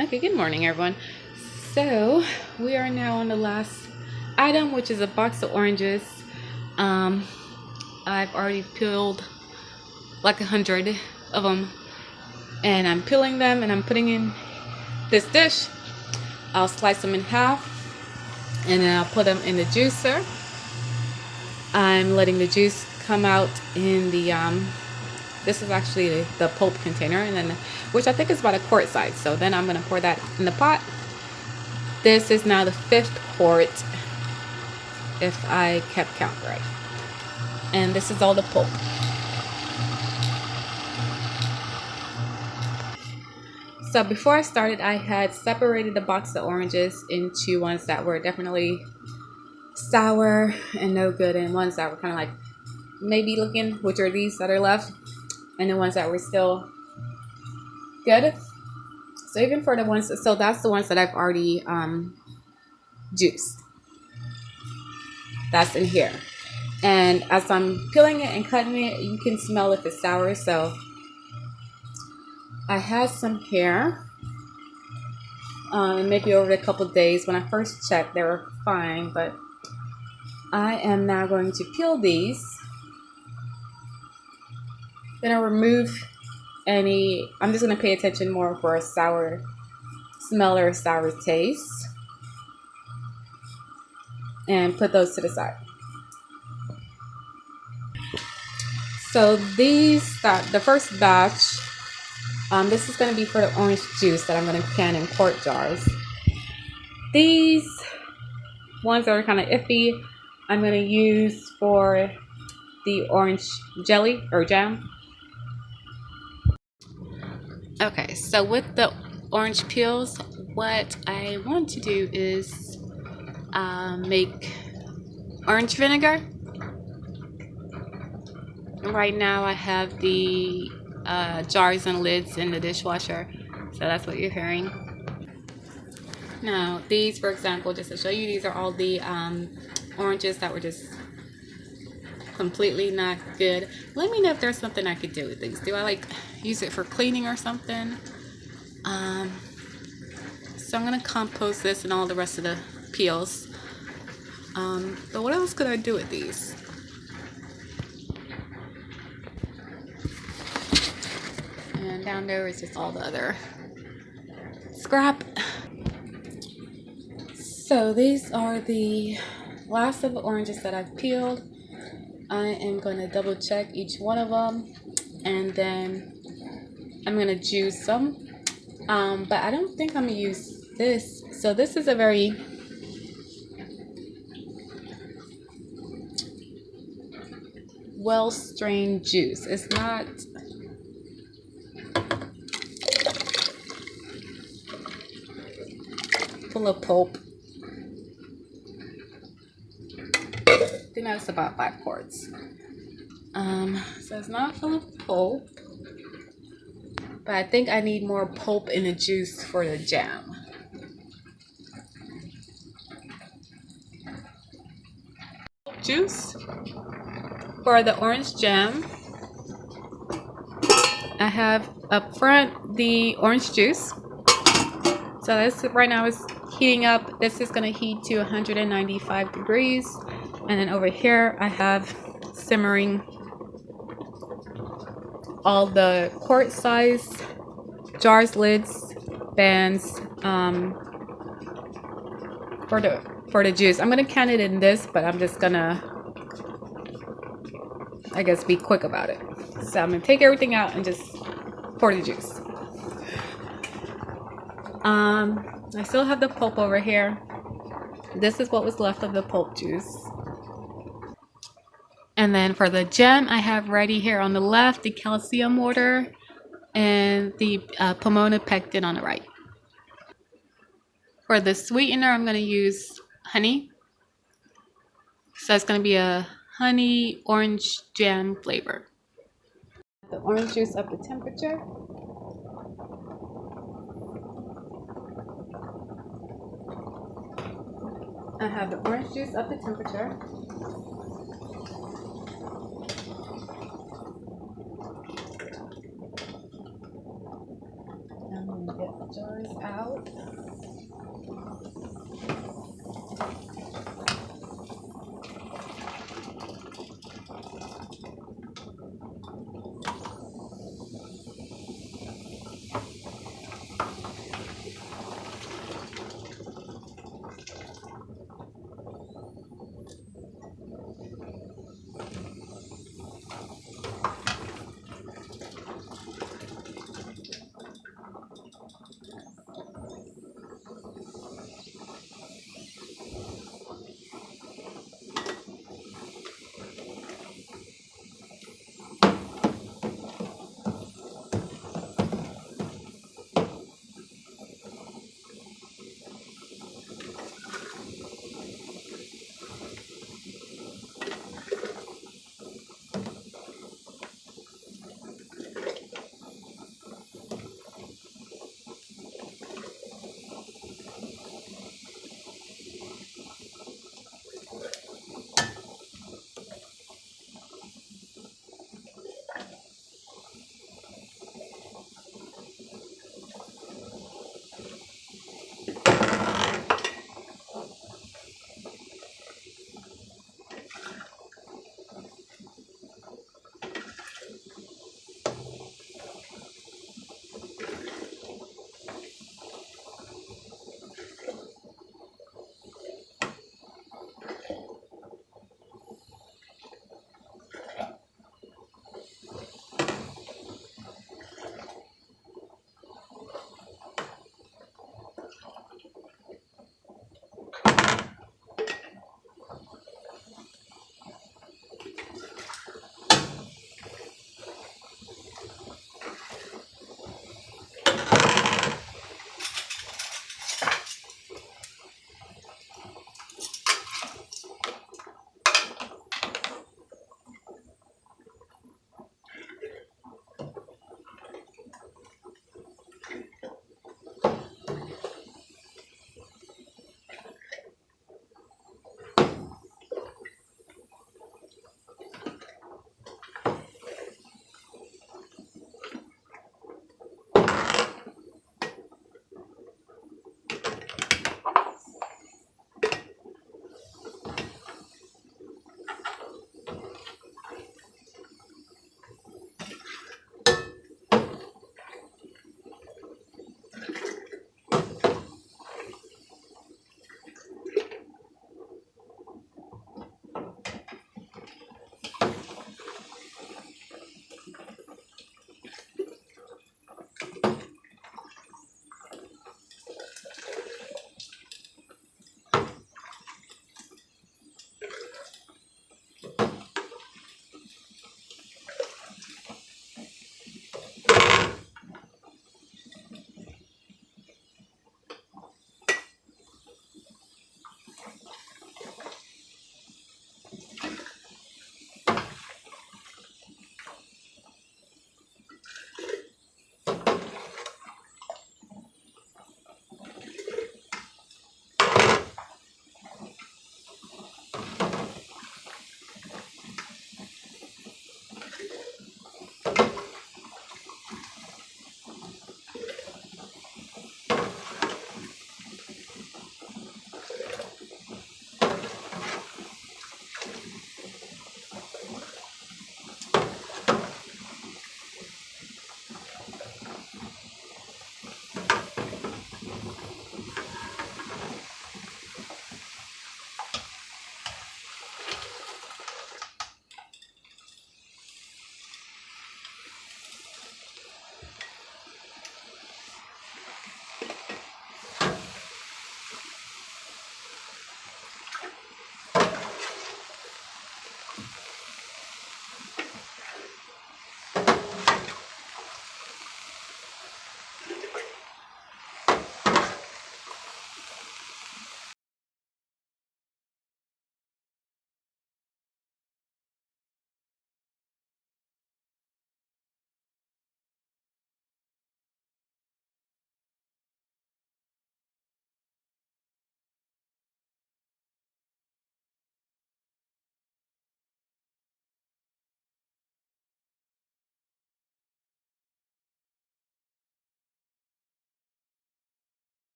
Okay, good morning, everyone. So we are now on the last item, which is a box of oranges. Um, I've already peeled like 100 of them, and I'm peeling them and I'm putting in this dish. I'll slice them in half, and then I'll put them in the juicer. I'm letting the juice come out in the this is actually the pulp container, and then which I think is about a quart size. So then I'm gonna pour that in the pot. This is now the fifth quart, if I kept count right. And this is all the pulp. So before I started, I had separated the box of oranges into ones that were definitely sour and no good, and ones that were kind of like maybe looking, which are these that are left, and the ones that were still good. So even for the ones, so that's the ones that I've already juiced. That's in here. And as I'm peeling it and cutting it, you can smell if it's sour. So I had some here. Maybe over a couple days. When I first checked, they were fine, but I am now going to peel these. Then I'll remove any. I'm just going to pay attention more for a sour smell or a sour taste, and put those to the side. So these, the first batch, this is going to be for the orange juice that I'm going to can in quart jars. These ones that are kind of iffy, I'm going to use for the orange jelly or jam. Okay, so with the orange peels, what I want to do is make orange vinegar. Right now I have the jars and lids in the dishwasher, so that's what you're hearing. Now these, for example, just to show you, these are all the oranges that were just completely not good. Let me know if there's something I could do with these. Do I like use it for cleaning or something? So I'm gonna compost this and all the rest of the peels. But what else could I do with these? And down there is just all the other scrap. So these are the last of the oranges that I've peeled. I am going to double check each one of them, and then I'm going to juice them. But I don't think I'm going to use this. So this is a very well strained juice. It's not full of pulp. I think that's about 5 quarts. So it's not full of pulp, but I think I need more pulp in the juice for the jam. Juice for the orange jam. I have up front the orange juice. So this right now is heating up. This is going to heat to 195 degrees. And then over here I have simmering all the quart size jars, lids, bands for the juice. I'm gonna can it in this, but I'm just gonna, I guess, be quick about it. So I'm gonna take everything out and just pour the juice. I still have the pulp over here. This is what was left of the pulp juice. And then for the gem, I have ready here on the left the calcium water and the pomona pectin on the right. For the sweetener, I'm going to use honey. So it's going to be a honey orange jam flavor. The orange juice up to temperature. I have the orange juice up to temperature. I'm going to get jars out.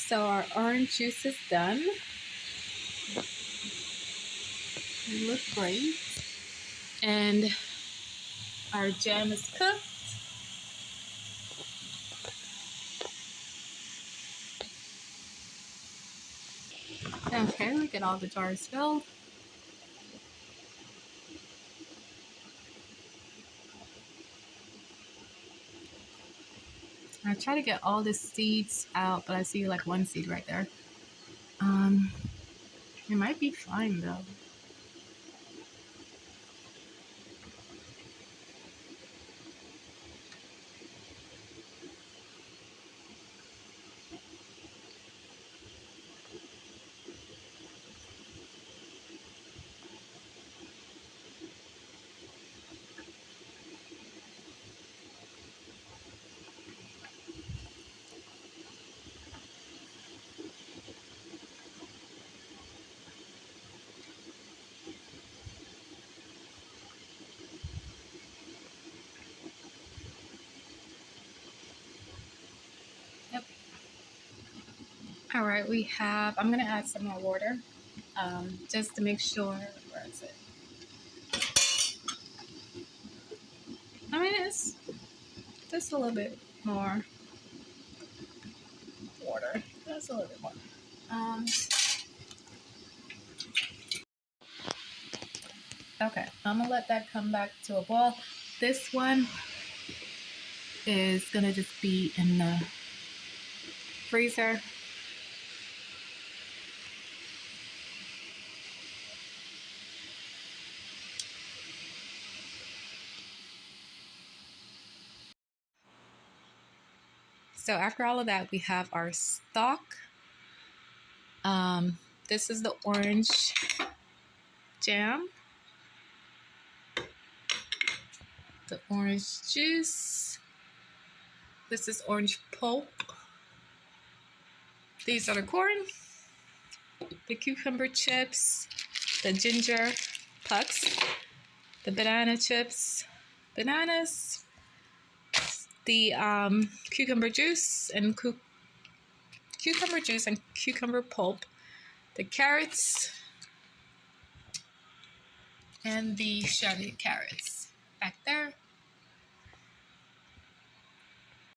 So our orange juice is done. They look great. And our jam is cooked. Okay, look at all the jars filled. I try to get all the seeds out, but I see like one seed right there. It might be fine though. Yep. All right, I'm gonna add some more water, just to make sure. Where is it? I mean, it's just a little bit more water. Just a little bit more. Okay, I'm gonna let that come back to a boil. This one is gonna just be in the freezer. So after all of that, we have our stock. This is the orange jam, the orange juice. This is orange pulp. These are the corn, the cucumber chips, the ginger pucks, the banana chips, bananas, the cucumber juice and cucumber pulp, the carrots, and the shredded carrots back there.